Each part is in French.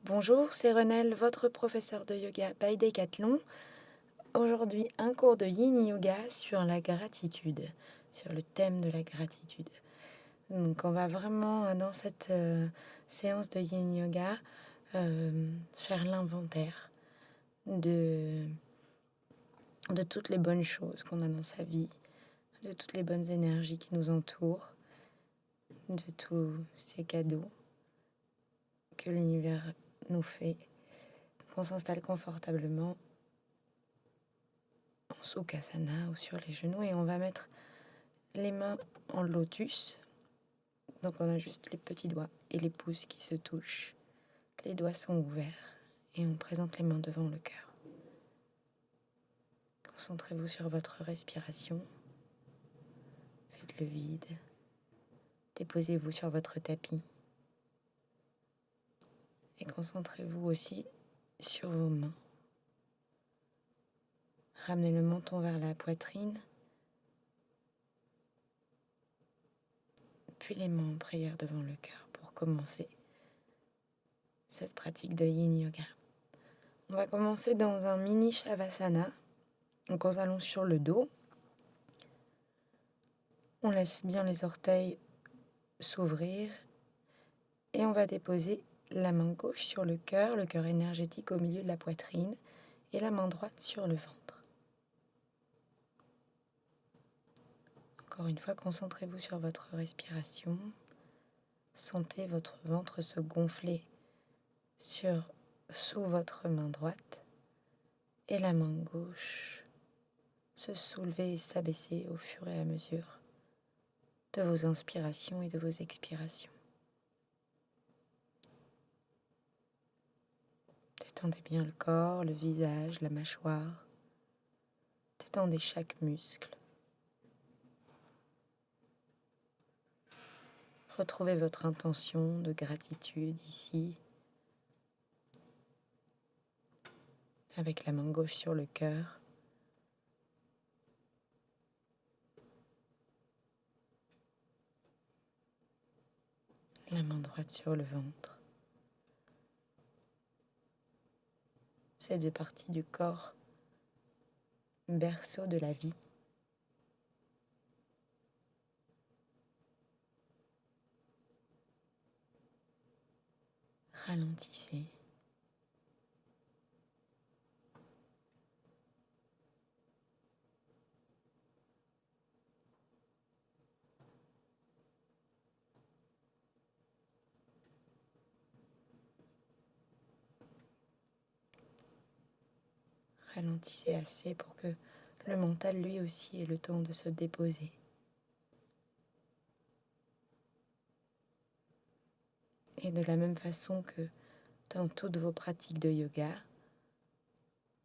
Bonjour, c'est Renelle, votre professeur de yoga by Decathlon. Aujourd'hui, un cours de Yin Yoga sur la gratitude, sur le thème de la gratitude. Donc, on va vraiment, dans cette séance de Yin Yoga, faire l'inventaire de, de toutes les bonnes choses qu'on a dans sa vie, de toutes les bonnes énergies qui nous entourent, de tous ces cadeaux que l'univers nous fait. Donc, on s'installe confortablement en Sukhasana ou sur les genoux et on va mettre les mains en lotus. Donc on a juste les petits doigts et les pouces qui se touchent. Les doigts sont ouverts et on présente les mains devant le cœur. Concentrez-vous sur votre respiration. Faites le vide. Déposez-vous sur votre tapis. Et concentrez-vous aussi sur vos mains. Ramenez le menton vers la poitrine. Puis les mains en prière devant le cœur pour commencer cette pratique de Yin Yoga. On va commencer dans un mini Shavasana. Donc on s'allonge sur le dos. On laisse bien les orteils s'ouvrir. Et on va déposer la main gauche sur le cœur énergétique au milieu de la poitrine, et la main droite sur le ventre. Encore une fois, concentrez-vous sur votre respiration. Sentez votre ventre se gonfler sous votre main droite et la main gauche se soulever et s'abaisser au fur et à mesure de vos inspirations et de vos expirations. Détendez bien le corps, le visage, la mâchoire. Détendez chaque muscle. Retrouvez votre intention de gratitude ici, avec la main gauche sur le cœur. La main droite sur le ventre. Ces deux parties du corps, berceau de la vie. Ralentissez. Ralentissez assez pour que le mental lui aussi ait le temps de se déposer. Et de la même façon que dans toutes vos pratiques de yoga,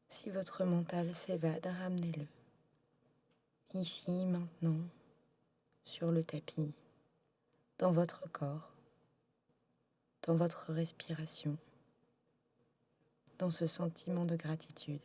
si votre mental s'évade, ramenez-le. Ici, maintenant, sur le tapis, dans votre corps, dans votre respiration, dans ce sentiment de gratitude.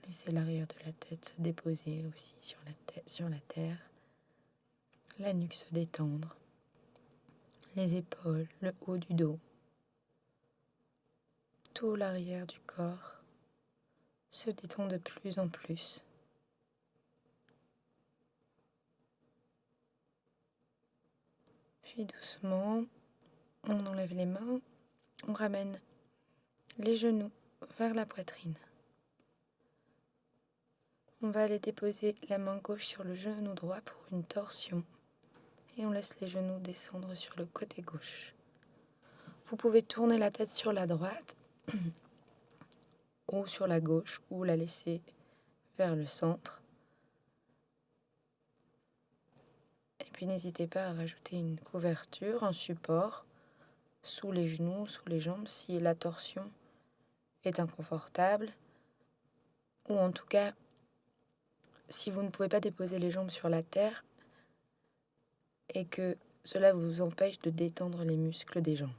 Laissez l'arrière de la tête se déposer aussi sur la terre, la nuque se détendre, les épaules, le haut du dos, tout l'arrière du corps se détend de plus en plus. Puis doucement, on enlève les mains, on ramène les genoux vers la poitrine. On va aller déposer la main gauche sur le genou droit pour une torsion. Et on laisse les genoux descendre sur le côté gauche. Vous pouvez tourner la tête sur la droite ou sur la gauche ou la laisser vers le centre. Et puis n'hésitez pas à rajouter une couverture, un support sous les genoux, sous les jambes, si la torsion est inconfortable, ou en tout cas, si vous ne pouvez pas déposer les jambes sur la terre et que cela vous empêche de détendre les muscles des jambes.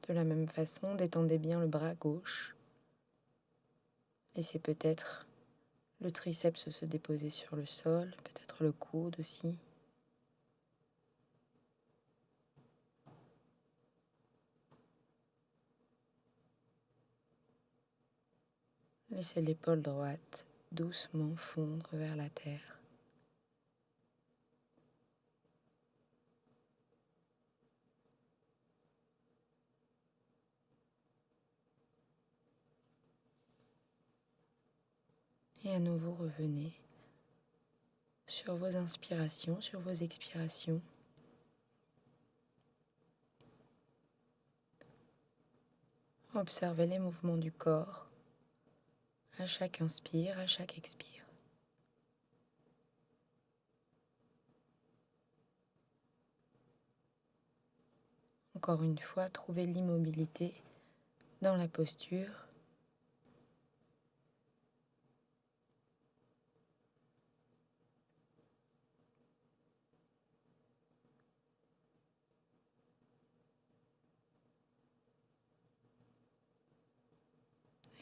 De la même façon, détendez bien le bras gauche. Laissez peut-être le triceps se déposer sur le sol, peut-être le coude aussi. Laissez l'épaule droite doucement fondre vers la terre. Et à nouveau, revenez sur vos inspirations, sur vos expirations. Observez les mouvements du corps à chaque inspire, à chaque expire. Encore une fois, trouvez l'immobilité dans la posture.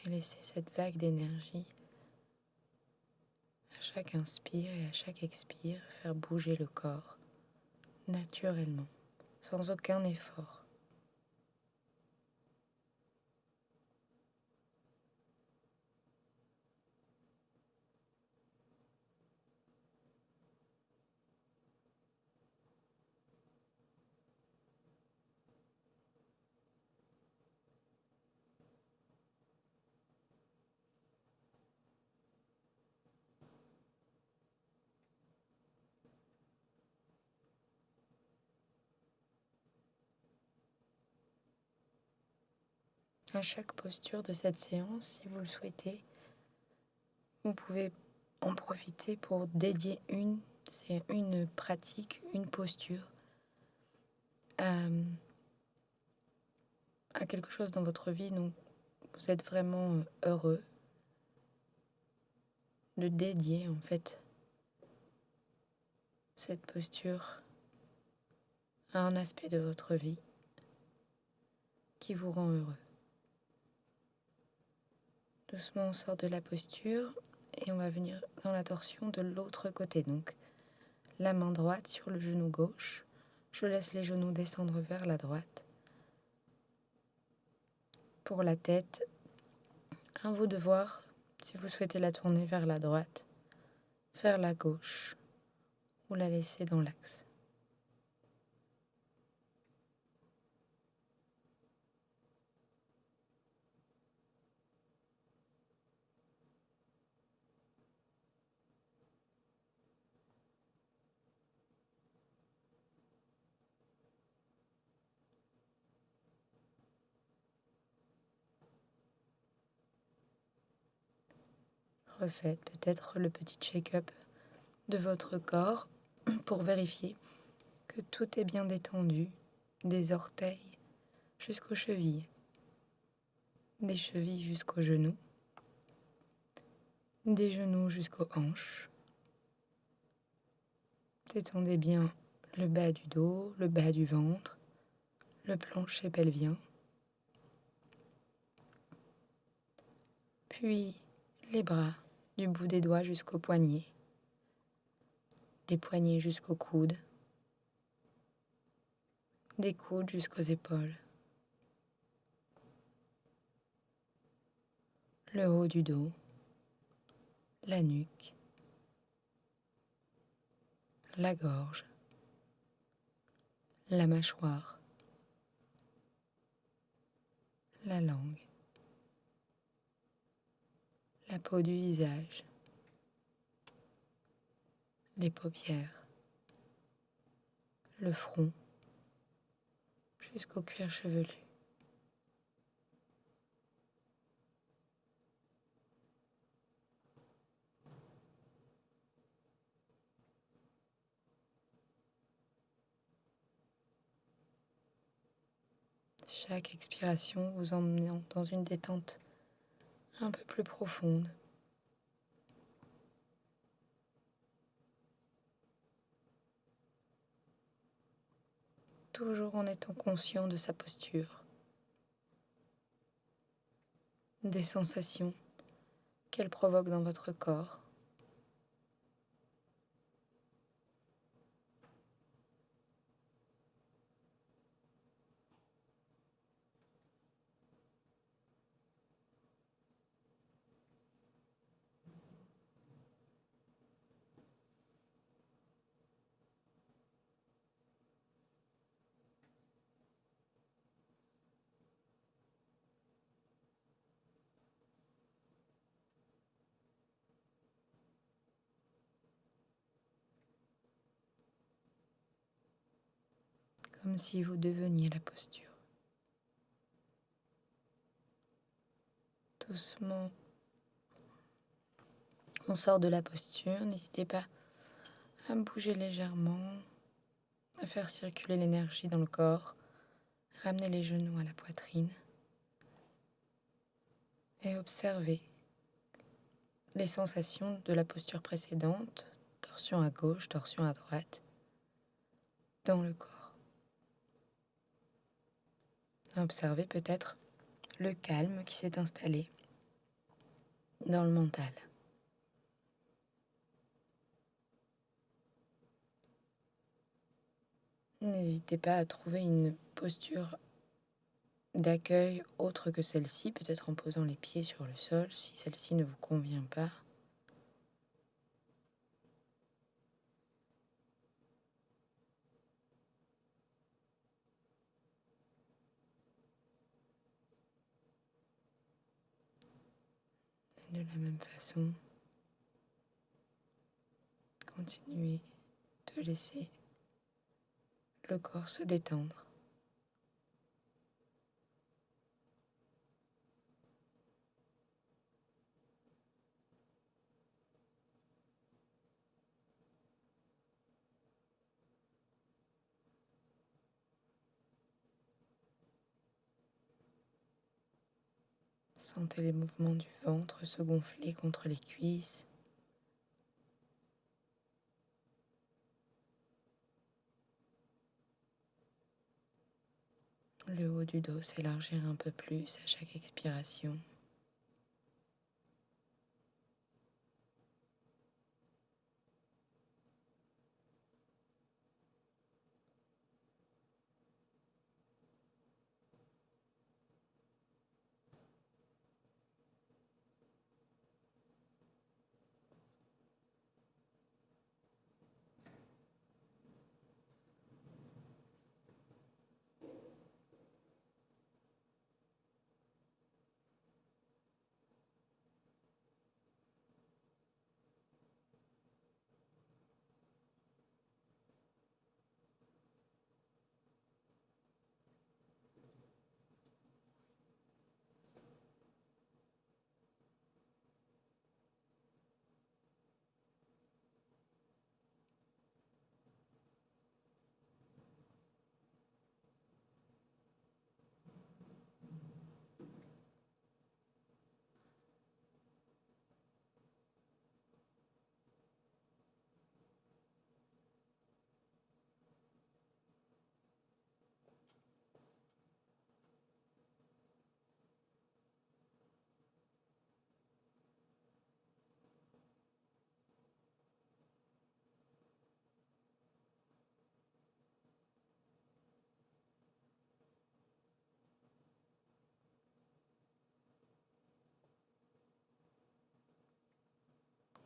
Et laissez cette vague d'énergie à chaque inspire et à chaque expire faire bouger le corps naturellement, sans aucun effort. À chaque posture de cette séance, si vous le souhaitez, vous pouvez en profiter pour dédier une pratique, une posture à quelque chose dans votre vie dont vous êtes vraiment heureux, de dédier en fait cette posture à un aspect de votre vie qui vous rend heureux. Doucement, on sort de la posture et on va venir dans la torsion de l'autre côté. Donc, la main droite sur le genou gauche. Je laisse les genoux descendre vers la droite. Pour la tête, à vous de voir si vous souhaitez la tourner vers la droite, vers la gauche ou la laisser dans l'axe. Refaites peut-être le petit check-up de votre corps pour vérifier que tout est bien détendu, des orteils jusqu'aux chevilles, des chevilles jusqu'aux genoux, des genoux jusqu'aux hanches. Détendez bien le bas du dos, le bas du ventre, le plancher pelvien. Puis les bras, du bout des doigts jusqu'aux poignets, des poignets jusqu'aux coudes, des coudes jusqu'aux épaules, le haut du dos, la nuque, la gorge, la mâchoire, la langue, la peau du visage, les paupières, le front, jusqu'au cuir chevelu. Chaque expiration vous emmenant dans une détente un peu plus profonde. Toujours en étant conscient de sa posture, des sensations qu'elle provoque dans votre corps. Comme si vous deveniez la posture. Doucement, on sort de la posture. N'hésitez pas à bouger légèrement, à faire circuler l'énergie dans le corps, ramener les genoux à la poitrine et observez les sensations de la posture précédente, torsion à gauche, torsion à droite, dans le corps. Observez peut-être le calme qui s'est installé dans le mental. N'hésitez pas à trouver une posture d'accueil autre que celle-ci, peut-être en posant les pieds sur le sol si celle-ci ne vous convient pas. Et de la même façon, continuez de laisser le corps se détendre. Sentez les mouvements du ventre se gonfler contre les cuisses. Le haut du dos s'élargir un peu plus à chaque expiration.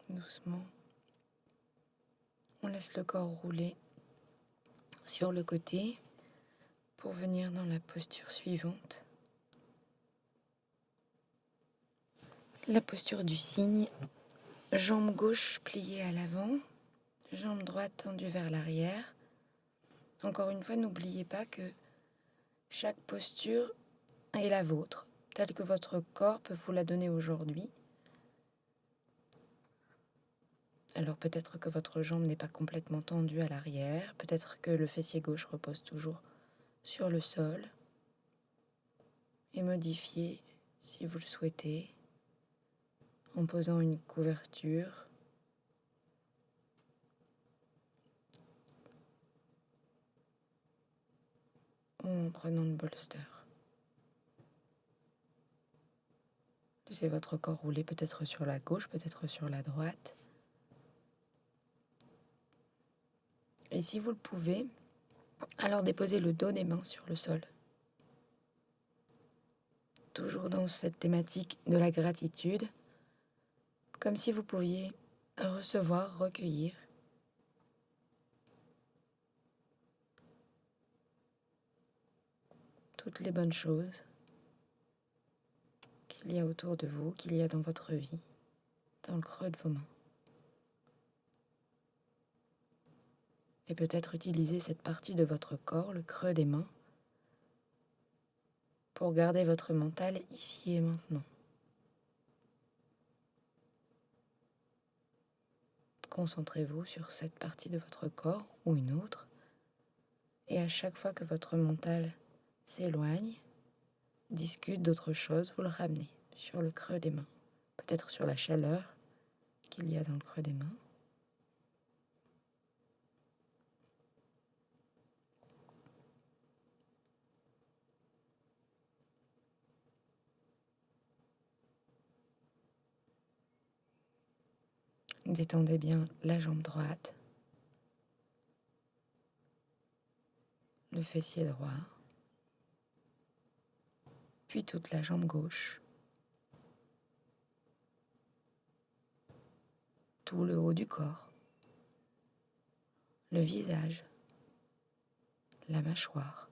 Doucement, on laisse le corps rouler sur le côté pour venir dans la posture suivante. La posture du cygne, jambe gauche pliée à l'avant, jambe droite tendue vers l'arrière. Encore une fois, n'oubliez pas que chaque posture est la vôtre, telle que votre corps peut vous la donner aujourd'hui. Alors peut-être que votre jambe n'est pas complètement tendue à l'arrière, peut-être que le fessier gauche repose toujours sur le sol. et modifier si vous le souhaitez en posant une couverture ou en prenant le bolster. Laissez votre corps rouler peut-être sur la gauche, peut-être sur la droite. Et si vous le pouvez, alors déposez le dos des mains sur le sol. Toujours dans cette thématique de la gratitude, comme si vous pouviez recevoir, recueillir toutes les bonnes choses qu'il y a autour de vous, qu'il y a dans votre vie, dans le creux de vos mains. Et peut-être utiliser cette partie de votre corps, le creux des mains, pour garder votre mental ici et maintenant. Concentrez-vous sur cette partie de votre corps ou une autre, et à chaque fois que votre mental s'éloigne, discute d'autre chose, vous le ramenez sur le creux des mains, peut-être sur la chaleur qu'il y a dans le creux des mains. Détendez bien la jambe droite, le fessier droit, puis toute la jambe gauche, tout le haut du corps, le visage, la mâchoire.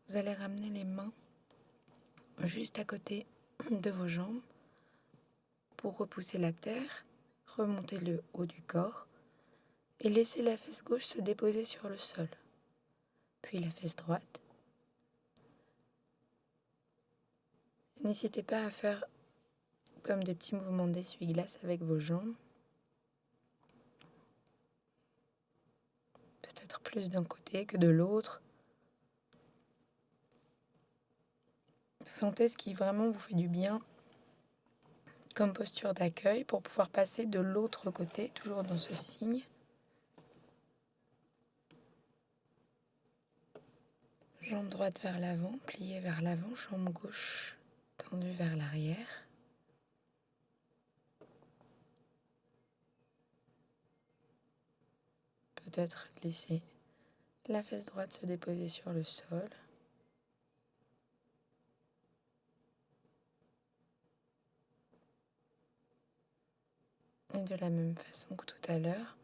Vous allez ramener les mains juste à côté de vos jambes pour repousser la terre, remonter le haut du corps et laisser la fesse gauche se déposer sur le sol. puis la fesse droite. N'hésitez pas à faire comme des petits mouvements d'essuie-glace avec vos jambes. Peut-être plus d'un côté que de l'autre. Sentez ce qui vraiment vous fait du bien comme posture d'accueil pour pouvoir passer de l'autre côté, toujours dans ce signe. Jambe droite vers l'avant, pliée vers l'avant, jambe gauche tendue vers l'arrière. Peut-être laisser la fesse droite se déposer sur le sol. Et de la même façon que tout à l'heure,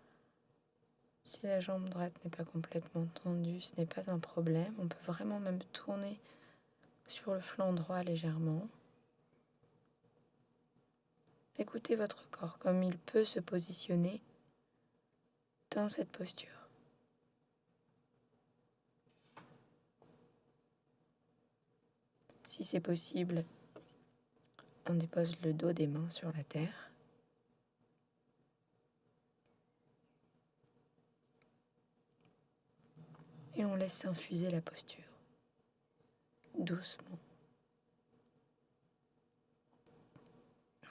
si la jambe droite n'est pas complètement tendue, ce n'est pas un problème. On peut vraiment même tourner sur le flanc droit légèrement. Écoutez votre corps comme il peut se positionner dans cette posture. Si c'est possible, on dépose le dos des mains sur la terre. Et on laisse infuser la posture, doucement.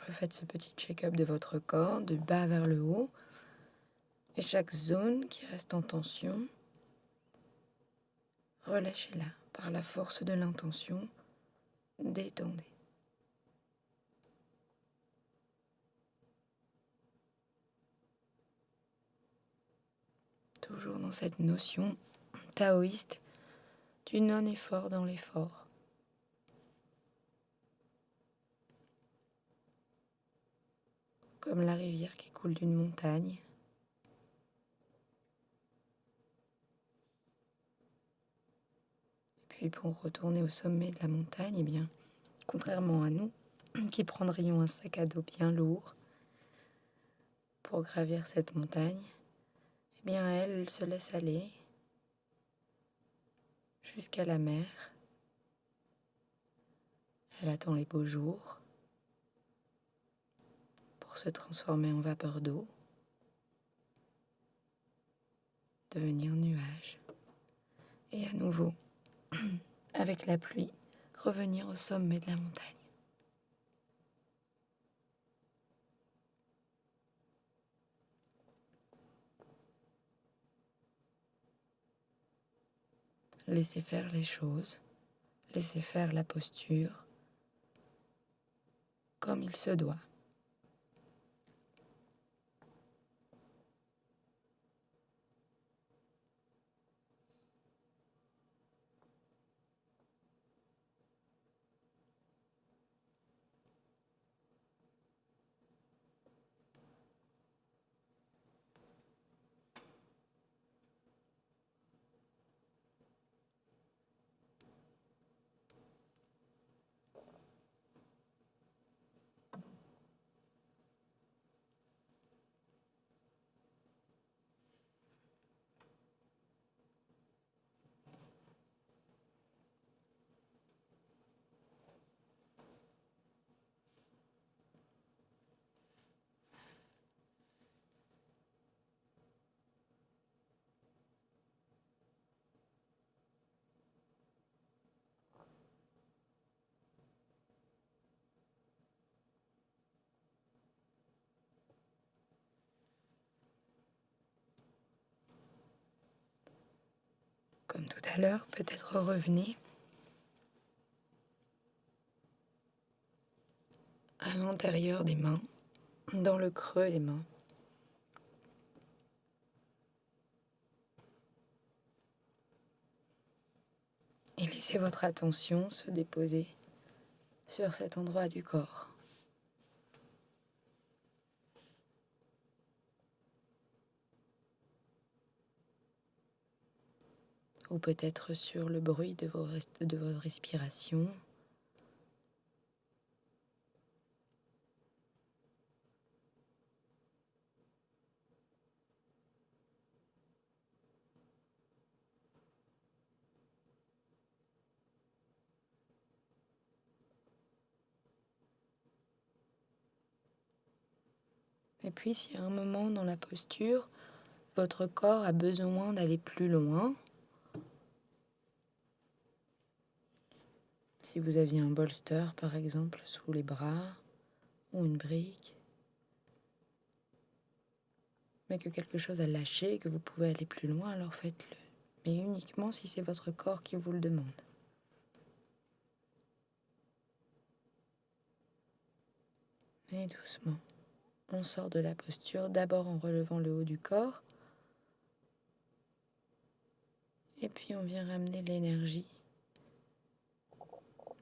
Refaites ce petit check-up de votre corps, de bas vers le haut. Et chaque zone qui reste en tension, relâchez-la par la force de l'intention, détendez. Toujours dans cette notion taoïste du non-effort dans l'effort. Comme la rivière qui coule d'une montagne. Puis pour retourner au sommet de la montagne, eh bien, contrairement à nous, qui prendrions un sac à dos bien lourd pour gravir cette montagne, eh bien elle se laisse aller jusqu'à la mer. Elle attend les beaux jours pour se transformer en vapeur d'eau, devenir nuage, et à nouveau, avec la pluie, revenir au sommet de la montagne. Laissez faire les choses, laissez faire la posture, comme il se doit. Comme tout à l'heure, peut-être revenez à l'intérieur des mains, dans le creux des mains. Et laissez votre attention se déposer sur cet endroit du corps. Ou peut-être sur le bruit de vos respirations. Et puis, si à un moment dans la posture, votre corps a besoin d'aller plus loin, si vous aviez un bolster par exemple sous les bras ou une brique, mais que quelque chose a lâché et que vous pouvez aller plus loin, alors faites-le. Mais uniquement si c'est votre corps qui vous le demande. Et doucement, on sort de la posture, d'abord en relevant le haut du corps, et puis on vient ramener l'énergie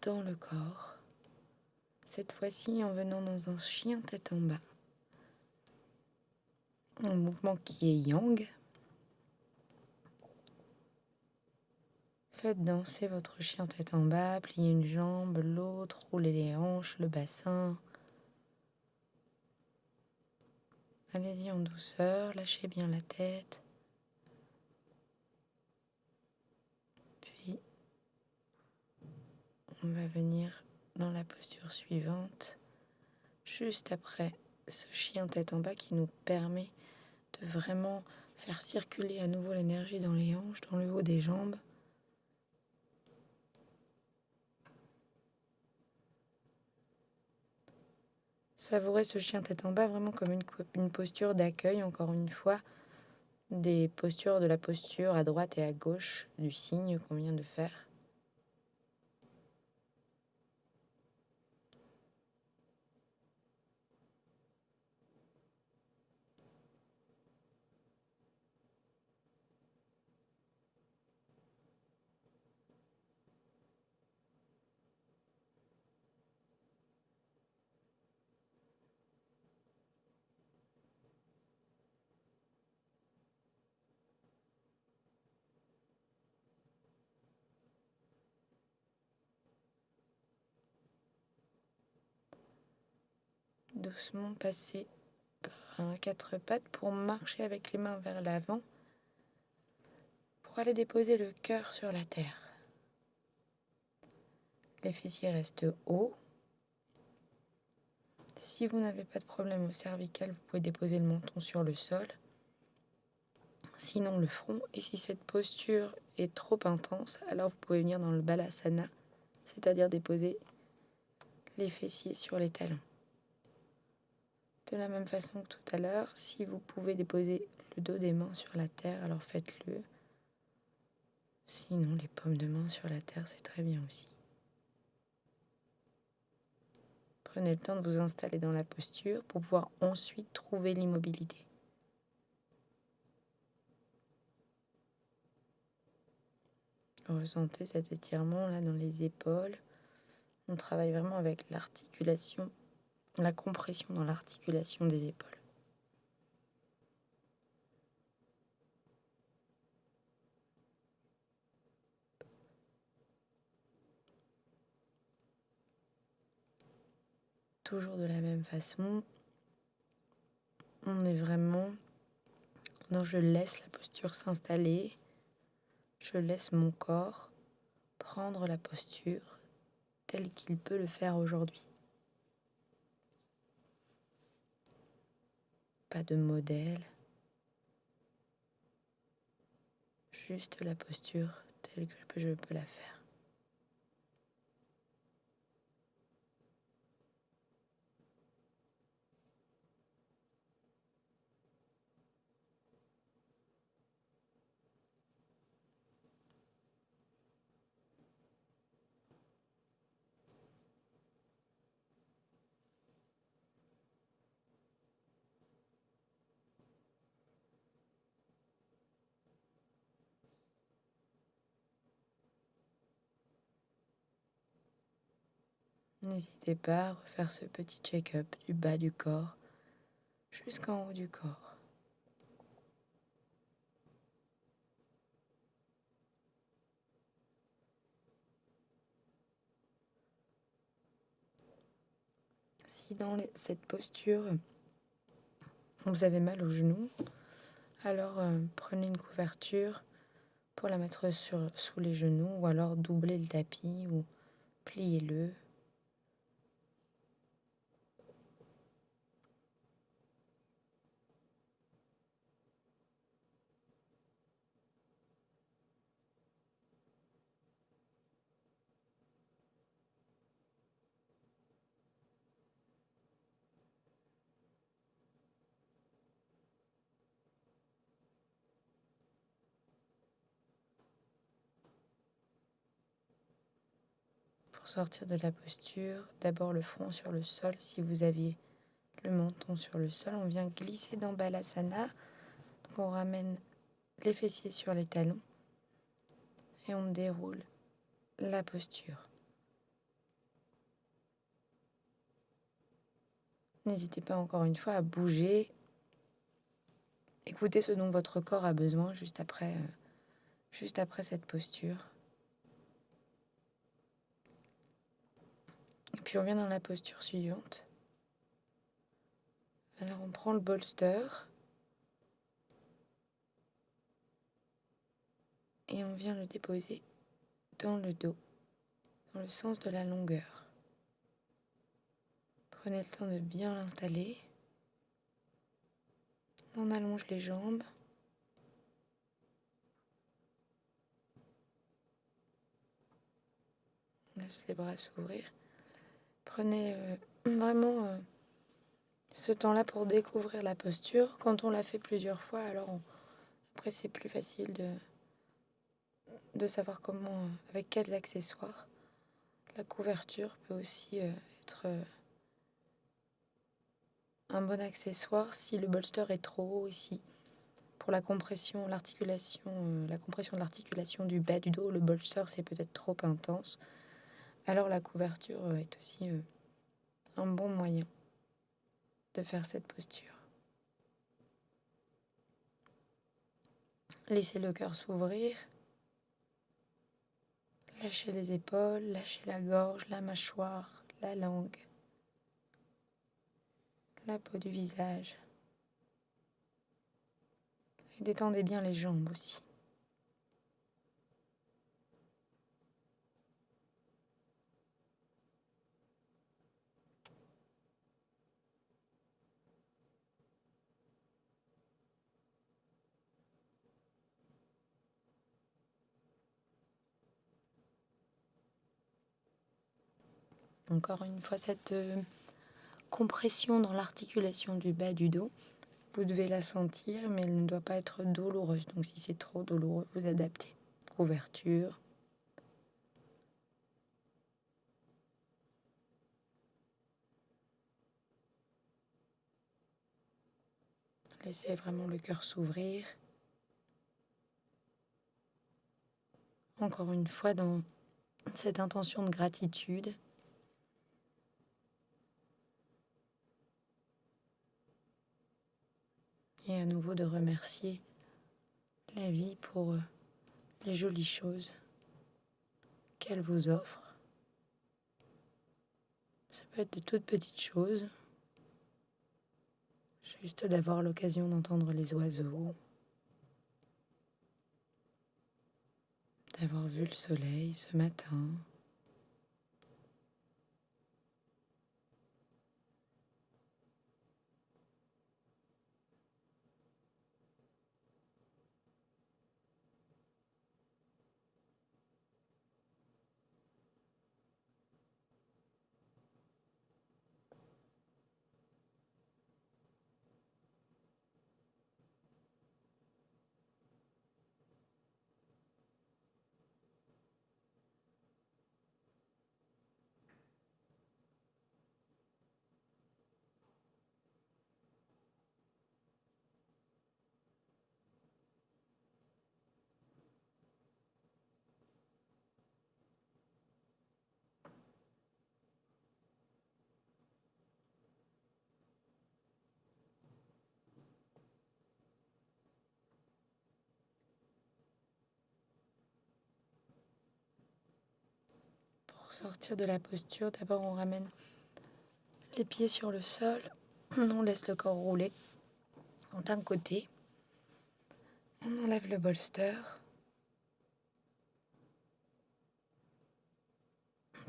dans le corps. Cette fois-ci en venant dans un chien tête en bas. Un mouvement qui est yang. Faites danser votre chien tête en bas, pliez une jambe, l'autre, roulez les hanches, le bassin. Allez-y en douceur, lâchez bien la tête. Puis, on va venir dans la posture suivante, juste après ce chien tête en bas qui nous permet de vraiment faire circuler à nouveau l'énergie dans les hanches, dans le haut des jambes. Savourez ce chien tête en bas vraiment comme une posture d'accueil, encore une fois, des postures de la posture à droite et à gauche du signe qu'on vient de faire. Doucement passez par un quatre pattes pour marcher avec les mains vers l'avant, pour aller déposer le cœur sur la terre. Les fessiers restent hauts. Si vous n'avez pas de problème au cervical, vous pouvez déposer le menton sur le sol. Sinon le front. Et si cette posture est trop intense, alors vous pouvez venir dans le balasana, c'est-à-dire déposer les fessiers sur les talons. De la même façon que tout à l'heure, si vous pouvez déposer le dos des mains sur la terre, alors faites-le. Sinon, les paumes de main sur la terre, c'est très bien aussi. Prenez le temps de vous installer dans la posture pour pouvoir ensuite trouver l'immobilité. Ressentez cet étirement là dans les épaules. On travaille vraiment avec l'articulation, la compression dans l'articulation des épaules. Toujours de la même façon, on est vraiment dans je laisse la posture s'installer, je laisse mon corps prendre la posture telle qu'il peut le faire aujourd'hui. Pas de modèle, juste la posture telle que je peux la faire. N'hésitez pas à refaire ce petit check-up du bas du corps jusqu'en haut du corps. Si dans cette posture, vous avez mal au genou, alors prenez une couverture pour la mettre sous les genoux ou alors doublez le tapis ou pliez-le. Pour sortir de la posture, d'abord le front sur le sol. Si vous aviez le menton sur le sol, on vient glisser dans Balasana. Donc on ramène les fessiers sur les talons et on déroule la posture. N'hésitez pas encore une fois à bouger. Écoutez ce dont votre corps a besoin juste après cette posture. Et puis on vient dans la posture suivante. Alors on prend le bolster et on vient le déposer dans le dos, dans le sens de la longueur. Prenez le temps de bien l'installer. On allonge les jambes. On laisse les bras s'ouvrir. Prenez vraiment ce temps-là pour découvrir la posture. Quand on l'a fait plusieurs fois, alors après c'est plus facile de savoir comment, avec quels accessoires. La couverture peut aussi être un bon accessoire si le bolster est trop haut ici. Pour la compression, l'articulation, la compression de l'articulation du bas du dos, le bolster c'est peut-être trop intense. Alors la couverture est aussi un bon moyen de faire cette posture. Laissez le cœur s'ouvrir. Lâchez les épaules, lâchez la gorge, la mâchoire, la langue, la peau du visage. Et détendez bien les jambes aussi. Encore une fois, cette compression dans l'articulation du bas du dos, vous devez la sentir, mais elle ne doit pas être douloureuse. Donc si c'est trop douloureux, vous adaptez. Couverture. Laissez vraiment le cœur s'ouvrir. Encore une fois, dans cette intention de gratitude. Et à nouveau de remercier la vie pour les jolies choses qu'elle vous offre. Ça peut être de toutes petites choses, juste d'avoir l'occasion d'entendre les oiseaux, d'avoir vu le soleil ce matin. Pour sortir de la posture, d'abord on ramène les pieds sur le sol, on laisse le corps rouler d'un côté, on enlève le bolster.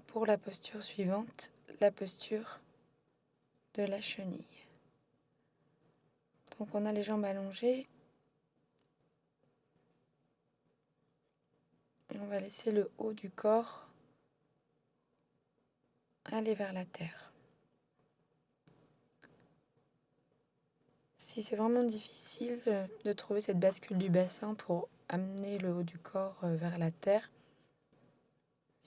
Pour la posture suivante, la posture de la chenille. Donc on a les jambes allongées et on va laisser le haut du corps aller vers la terre. Si c'est vraiment difficile de trouver cette bascule du bassin pour amener le haut du corps vers la terre,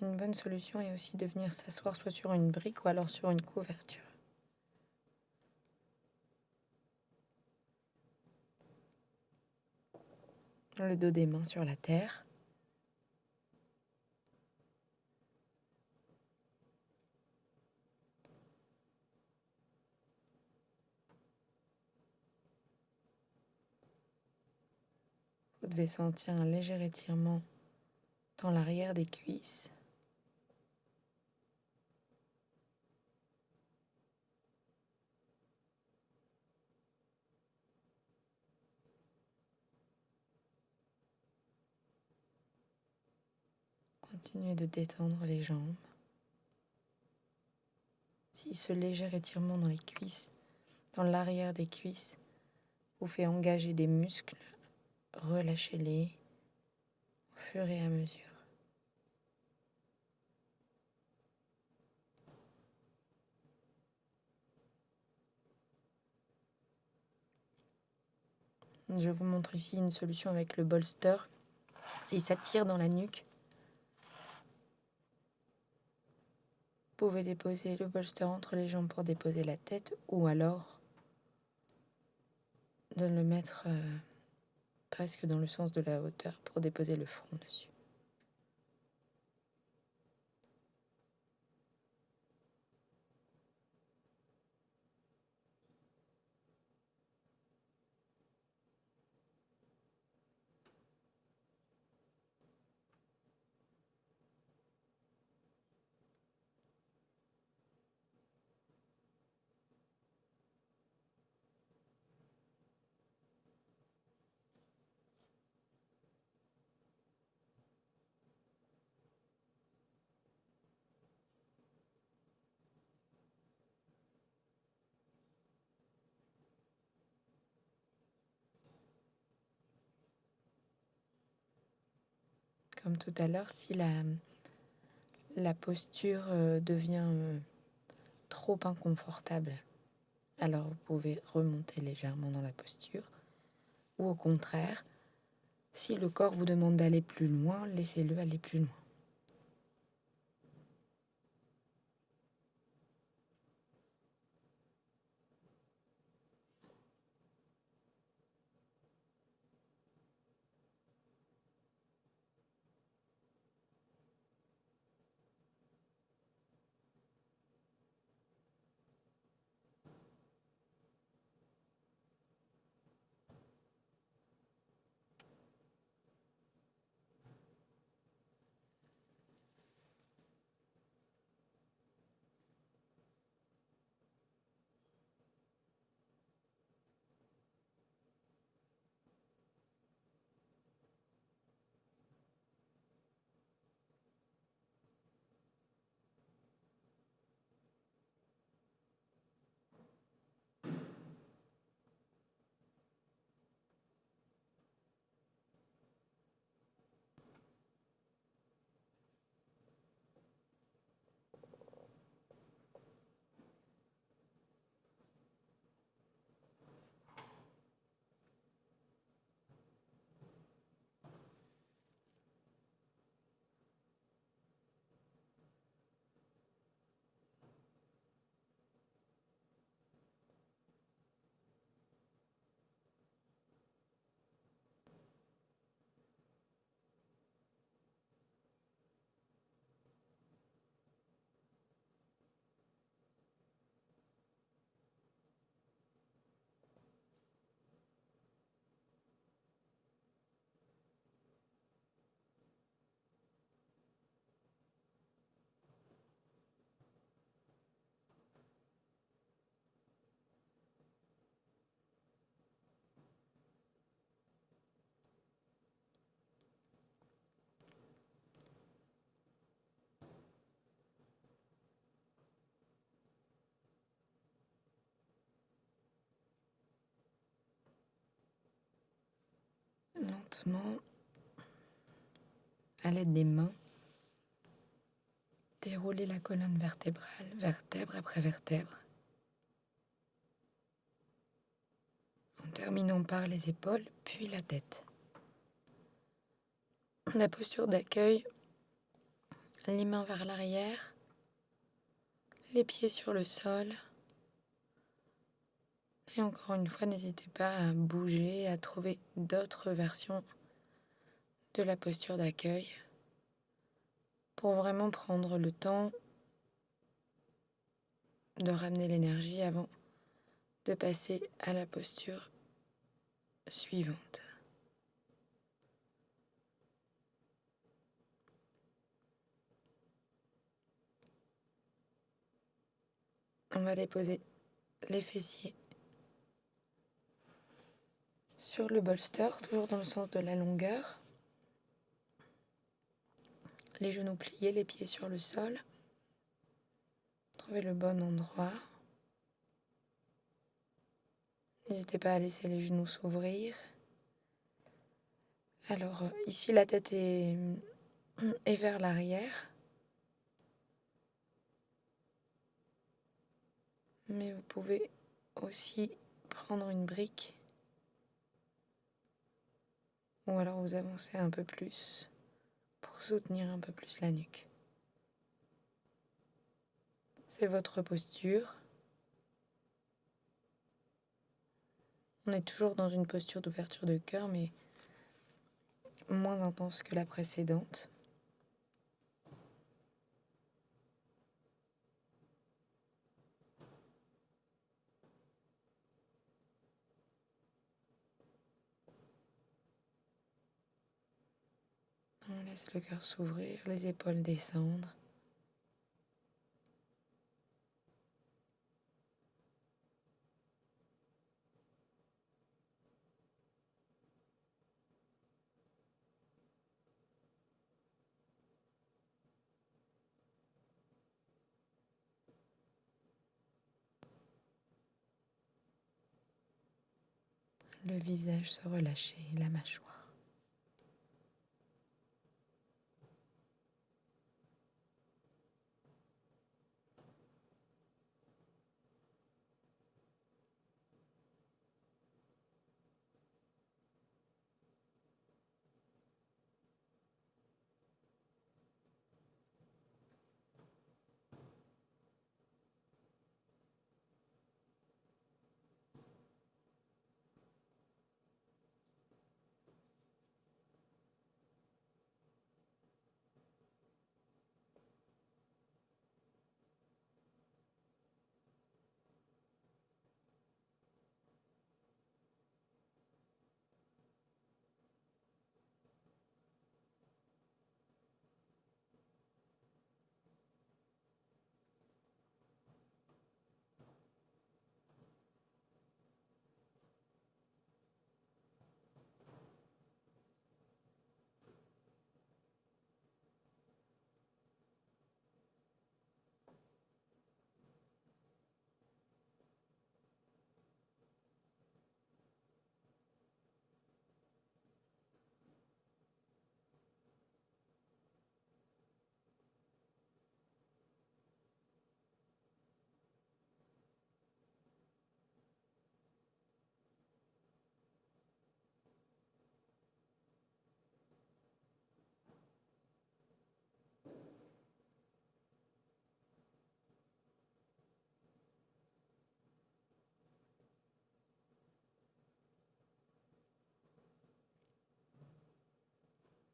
Une bonne solution est aussi de venir s'asseoir soit sur une brique ou alors sur une couverture. Le dos des mains sur la terre. Vous devez sentir un léger étirement dans l'arrière des cuisses. Continuez de détendre les jambes. Si ce léger étirement dans les cuisses, dans l'arrière des cuisses, vous fait engager des muscles, relâchez-les au fur et à mesure. Je vous montre ici une solution avec le bolster. Si ça tire dans la nuque, vous pouvez déposer le bolster entre les jambes pour déposer la tête ou alors de le mettre presque dans le sens de la hauteur pour déposer le front dessus. Comme tout à l'heure, si la posture devient trop inconfortable, alors vous pouvez remonter légèrement dans la posture. Ou au contraire, si le corps vous demande d'aller plus loin, laissez-le aller plus loin. Lentement, à l'aide des mains, déroulez la colonne vertébrale, vertèbre après vertèbre, en terminant par les épaules, puis la tête. La posture d'accueil les mains vers l'arrière, les pieds sur le sol. Et encore une fois, n'hésitez pas à bouger, à trouver d'autres versions de la posture d'accueil pour vraiment prendre le temps de ramener l'énergie avant de passer à la posture suivante. On va déposer les fessiers sur le bolster, toujours dans le sens de la longueur. Les genoux pliés, les pieds sur le sol. Trouvez le bon endroit. N'hésitez pas à laisser les genoux s'ouvrir. Alors ici la tête est vers l'arrière. Mais vous pouvez aussi prendre une brique. Ou alors vous avancez un peu plus pour soutenir un peu plus la nuque. C'est votre posture. On est toujours dans une posture d'ouverture de cœur, mais moins intense que la précédente. On laisse le cœur s'ouvrir, les épaules descendre. Le visage se relâcher, la mâchoire.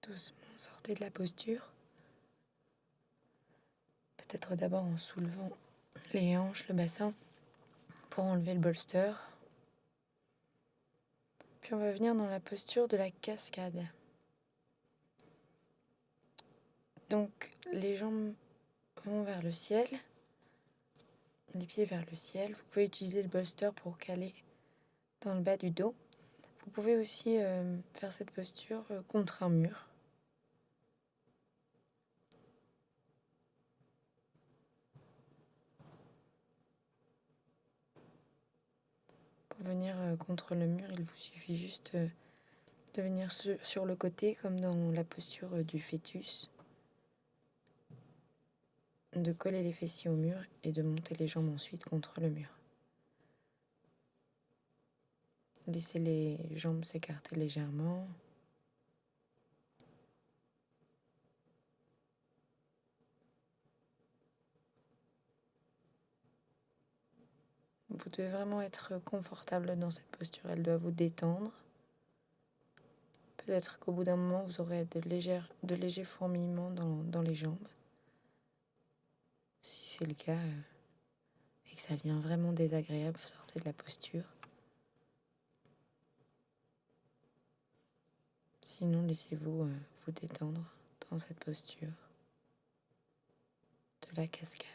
Doucement, sortez de la posture. Peut-être d'abord en soulevant les hanches, le bassin, pour enlever le bolster. Puis on va venir dans la posture de la cascade. Donc les jambes vont vers le ciel, les pieds vers le ciel. Vous pouvez utiliser le bolster pour caler dans le bas du dos. Vous pouvez aussi faire cette posture contre un mur. Pour venir contre le mur, il vous suffit juste de venir sur le côté, comme dans la posture du fœtus, de coller les fessiers au mur et de monter les jambes ensuite contre le mur. Laissez les jambes s'écarter légèrement. Vous devez vraiment être confortable dans cette posture, elle doit vous détendre. Peut-être qu'au bout d'un moment, vous aurez de légers fourmillements dans les jambes. Si c'est le cas et que ça devient vraiment désagréable, sortez de la posture. Sinon, laissez-vous vous détendre dans cette posture de la cascade.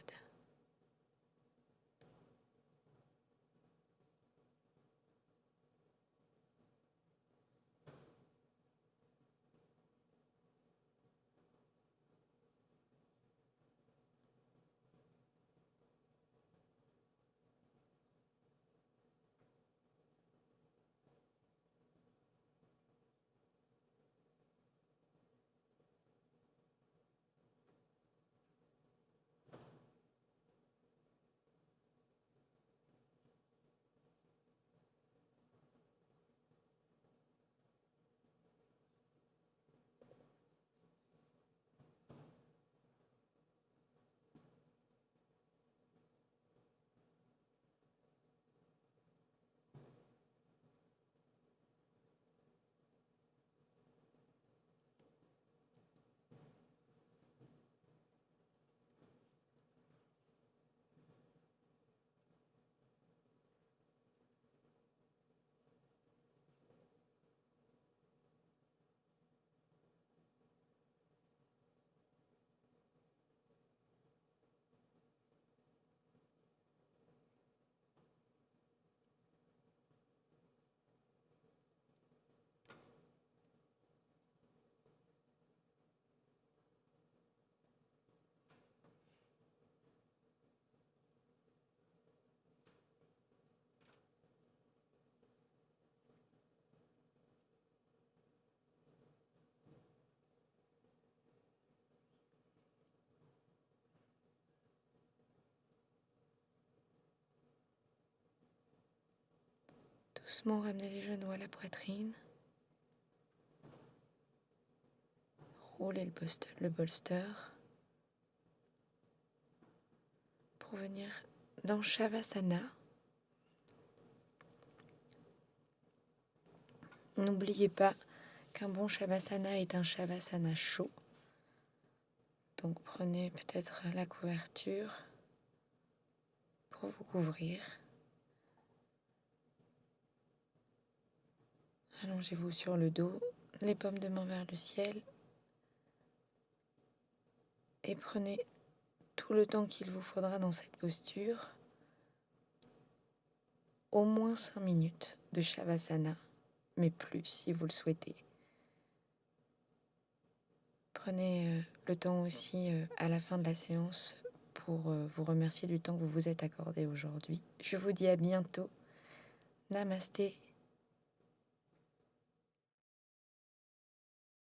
Doucement, ramenez les genoux à la poitrine. Roulez le bolster pour venir dans Shavasana. N'oubliez pas qu'un bon Shavasana est un Shavasana chaud. Donc prenez peut-être la couverture pour vous couvrir. Allongez-vous sur le dos, les paumes de main vers le ciel et prenez tout le temps qu'il vous faudra dans cette posture, au moins 5 minutes de Shavasana, mais plus si vous le souhaitez. Prenez le temps aussi à la fin de la séance pour vous remercier du temps que vous vous êtes accordé aujourd'hui. Je vous dis à bientôt. Namasté.